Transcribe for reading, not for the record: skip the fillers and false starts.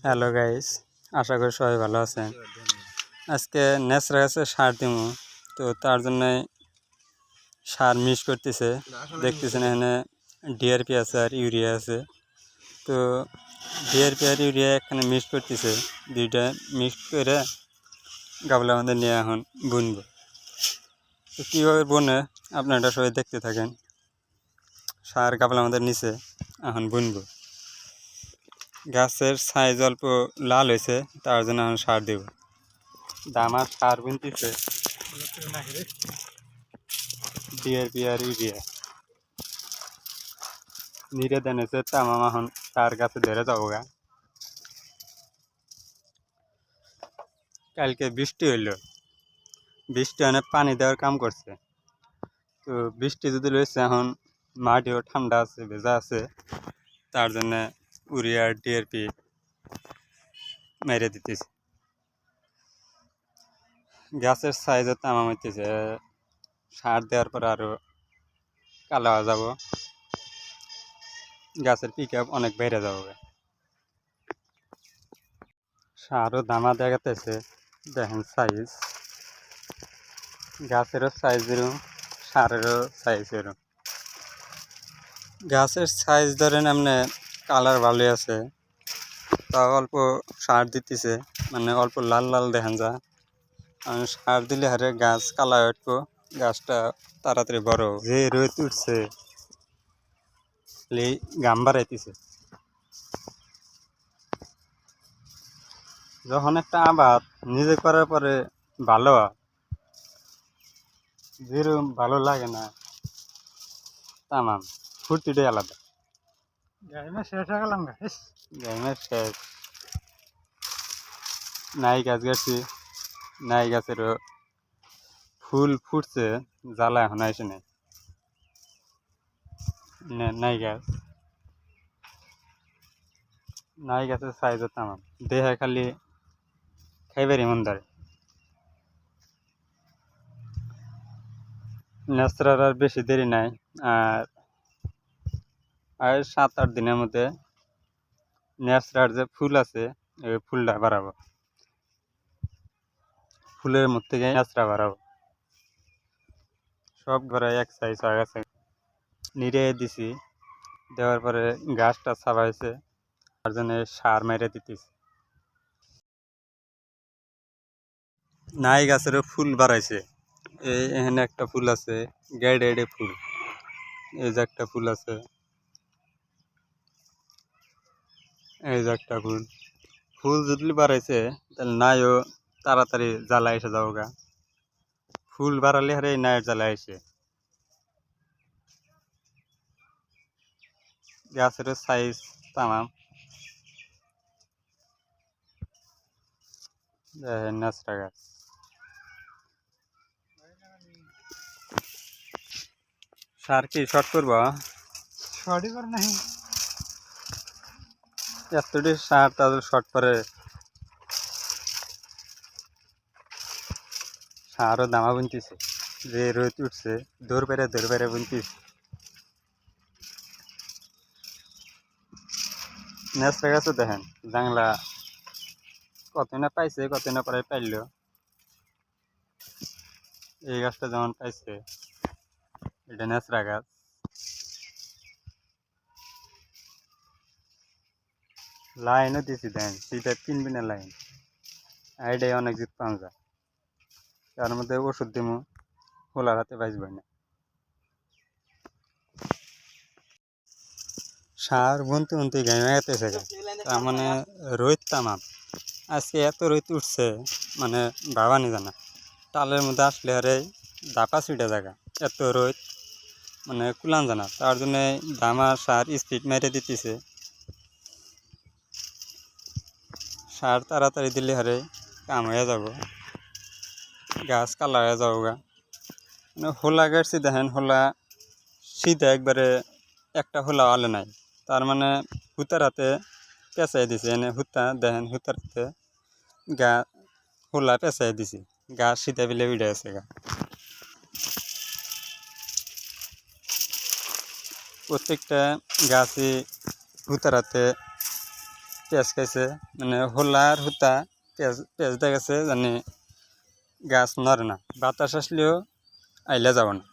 Hello guys, আশা করি সবাই ভালো আছেন। আজকে ন্যাচরা গাছে সার দিব, তো তার জন্য সার মিক্স করতেছে। দেখতেছেন এখানে ডিআরপি আছে আর ইউরিয়া আছে। তো ডিআরপি আর ইউরিয়া এখানে মিক্স করতেছে, দুইটা মিক্স করে গাবলা আমাদের নিয়ে এখন বুনবো। তো কীভাবে বনে আপনারা সবাই দেখতে থাকেন। সার গাবলা আমাদের নিচে এখন বুনবো। গাছের সাইজ অল্প লাল হয়েছে, তার জন্য এখন সার দেব। দামার সার বুনতেছে ডিআরপি আর ইউরিয়া নিরে দেনেছে। তামাম এখন তার গাছে ধরে যাবো গা। কালকে বৃষ্টি হইলো, বৃষ্টি অনেক পানি দেওয়ার কাম করছে। তো বৃষ্টি যদি রয়েছে, এখন মাটিও ঠান্ডা আছে, ভেজা আছে, তার জন্য ইউরিয়া আর ডিআরপি মেরে দিতেছে। গাছের সাইজও তামাম হইতেছে, সার দেওয়ার পর আরো কালো হয়ে যাব, গাছের পিক আপ অনেক বেড়ে যাবে। সারও দামা দেখাতেছে, দেখেন সাইজ, গাছেরও সাইজ এরকম, সারেরও সাইজ এরকম। গাছের সাইজ ধরেন এমনি কালার ভালোই আছে, তা অল্প সার দিতেছে, মানে অল্প লাল লাল দেখেন যা। সার দিলে হারে গাছ কালা উঠবো, গাছটা তাড়াতাড়ি বড়। যে রোদ উঠছে গাম বাড়াইতেছে। যখন একটা আবাদ নিজে করার পরে ভালো হয়, যেরকম ভালো লাগে না, তামাম ফুর্তিটাই আলাদা। গাইমা শেষ হয়ে গেলাম গাইমের শেষ। নাই গাছ গাছি, নাই গাছেরও ফুল ফুটছে, জ্বালা এখন আসে নাই। নাই গাছ, নাই গাছের সাইজও তামাম, দেহে খালি খাইবারই মন ধরে। ন্যাচরার আর বেশি দেরি নাই, আর 7-8 দিনের মধ্যে ন্যাচরার যে ফুল আছে ওই ফুলটা বাড়াবো, ফুলের মধ্যে থেকে ন্যাচরা বাড়াবো। সব ঘরে এক সাইজ হয়ে গেছে, নিড়ে দিছি, দেওয়ার পরে গাছটা ছাপা হয়েছে, তার জন্য সার মেরে দিতেছি। নাই গাছেরও ফুল বাড়াইছে, এখানে একটা ফুল আছে, গেড়ে এড়ে ফুল, এই যে একটা ফুল আছে, এই যে একটা ফুল। ফুল যদি বাড়াইছে তাহলে নাইও তাড়াতাড়ি জ্বালা এসে যাবো গা। ফুল বাড়ালে হারে নাইয়ের জ্বালা এসে। গাছের সাইজ তামাম, ন্যাচরা গাছ। সার কি শর্ট করবো? শর্টই করে নাই, এতটি সার তাদের শর্ট করে। সারও দামা বুনতেছে, যে রোদ উঠছে দৌড় পেরে বুনতেছে। ন্যাচরা গাছও দেখেন জাংলা কত না পাইছে, কত না পরে পাইল। এই গাছটা যেমন পাইছে, এটা ন্যাচরা গাছ। লাইনও দিছি দেন, সেটা 3 বিনা লাইন, আইডাই অনেক জিত পাওয়া যায়। তার মধ্যে ওষুধ দিমু, খোলার হাতে বাঁচবে না। সার বুনতে বুনতে গাইমে গেতেছে, তার মানে রোদ তামাম। আজকে এত রোদ উঠছে, মানে ভাবানি জানা। টালের মধ্যে আসলে আরে দাপা ছিটে জায়গা, এত রোদ মানে কুলান জানা। তার জন্য দামা সার স্পিড মেরে দিতেছে। সার তাড়াতাড়ি দিলে হারে কাম হয়ে যাব, গাছ কালা হয়ে যাবো গা। মানে হোলা গাছছি দেখেন, হোলা শীতে একবারে একটা হোলা আলে নাই, তার মানে হুতার হাতে পেঁচাই দিছে। এনে হুতা দেখেন, হুতার হাতে গা হোলা পেঁচাই দিছি, গাছ শীতে বিলে উঠে আছে গা। প্রত্যেকটা গাছই হুতার হাতে পেঁয়াজ খাইছে মানে হোলার হুতা পেঁয়াজ দিয়ে গেছে জানি গাছ নড়ে না, বাতাস আসলেও আইলে যাব না।